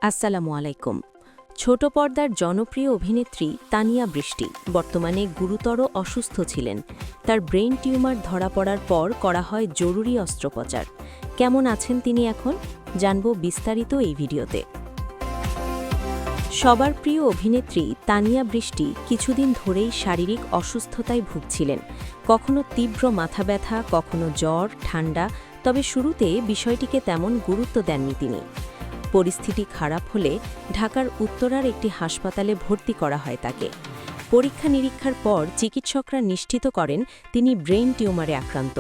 আসসালামু আলাইকুম। ছোট পর্দার জনপ্রিয় অভিনেত্রী তানিয়া বৃষ্টি বর্তমানে গুরুতর অসুস্থ ছিলেন। তার ব্রেইন টিউমার ধরা পড়ার পর করা হয় জরুরি অস্ত্রোপচার। কেমন আছেন তিনি এখন, জানব বিস্তারিত এই ভিডিওতে। সবার প্রিয় অভিনেত্রী তানিয়া বৃষ্টি কিছুদিন ধরেই শারীরিক অসুস্থতায় ভুগছিলেন। কখনো তীব্র মাথা ব্যথা, কখনো জ্বর, ঠান্ডা। তবে শুরুতে বিষয়টিকে তেমন গুরুত্ব দেননি তিনি। পরিস্থিতি খারাপ হলে ঢাকার উত্তরার একটি হাসপাতালে ভর্তি করা হয় তাকে। পরীক্ষা নিরীক্ষার পর চিকিৎসকরা নিশ্চিত করেন তিনি ব্রেইন টিউমারে আক্রান্ত।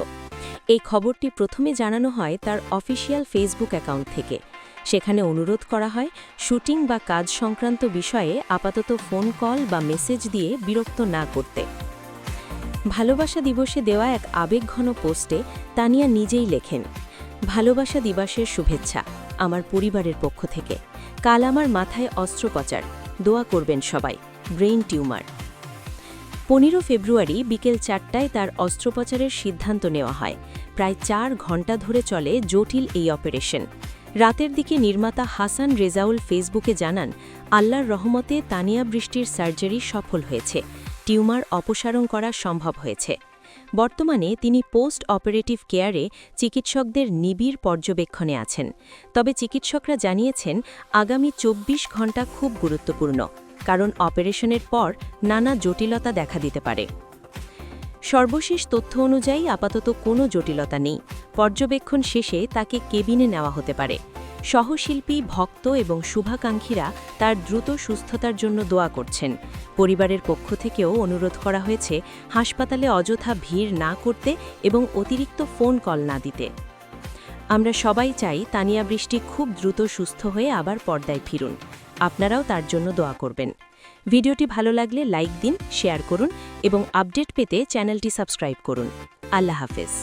এই খবরটি প্রথমে জানানো হয় তার অফিসিয়াল ফেসবুক অ্যাকাউন্ট থেকে। সেখানে অনুরোধ করা হয় শুটিং বা কাজ সংক্রান্ত বিষয়ে আপাতত ফোন কল বা মেসেজ দিয়ে বিরক্ত না করতে। ভালোবাসা দিবসে দেওয়া এক আবেগঘন পোস্টে তানিয়া নিজেই লেখেন, ভালোবাসা দিবসের শুভেচ্ছা আমার পরিবারের পক্ষ থেকে। কাল আমার মাথায় অস্ত্রোপচার, দোয়া করবেন সবাই। Brain tumour. 15 ফেব্রুয়ারি বিকেল 4টায় তার অস্ত্রোপচারের সিদ্ধান্ত নেওয়া হয়। প্রায় 4 ঘণ্টা ধরে চলে জটিল এই অপারেশন। রাতের দিকে নির্মাতা হাসান রেজাউল ফেসবুকে জানান, আল্লাহর রহমতে তানিয়া বৃষ্টির সার্জারি সফল হয়েছে, টিউমার অপসারণ করা সম্ভব হয়েছে। বর্তমানে তিনি পোস্ট অপারেটিভ কেয়ারে চিকিৎসকদের নিবিড় পর্যবেক্ষণে আছেন। তবে চিকিৎসকরা জানিয়েছেন আগামী 24 ঘণ্টা খুব গুরুত্বপূর্ণ, কারণ অপারেশনের পর নানা জটিলতা দেখা দিতে পারে। সর্বশেষ তথ্য অনুযায়ী আপাতত কোনো জটিলতা নেই। পর্যবেক্ষণ শেষে তাকে কেবিনে নেওয়া হতে পারে। সহশিল্পী, ভক্ত এবং শুভাকাঙ্ক্ষীরা তার দ্রুত সুস্থতার জন্য দোয়া করছেন। পরিবারের পক্ষ থেকেও অনুরোধ করা হয়েছে হাসপাতালে অযথা ভিড় না করতে এবং অতিরিক্ত ফোন কল না দিতে। আমরা সবাই চাই তানিয়া বৃষ্টি খুব দ্রুত সুস্থ হয়ে আবার পর্দায় ফিরুন। আপনারাও তার জন্য দোয়া করবেন। ভিডিওটি ভালো লাগলে লাইক দিন, শেয়ার করুন এবং আপডেট পেতে চ্যানেলটি সাবস্ক্রাইব করুন। আল্লাহ হাফেজ।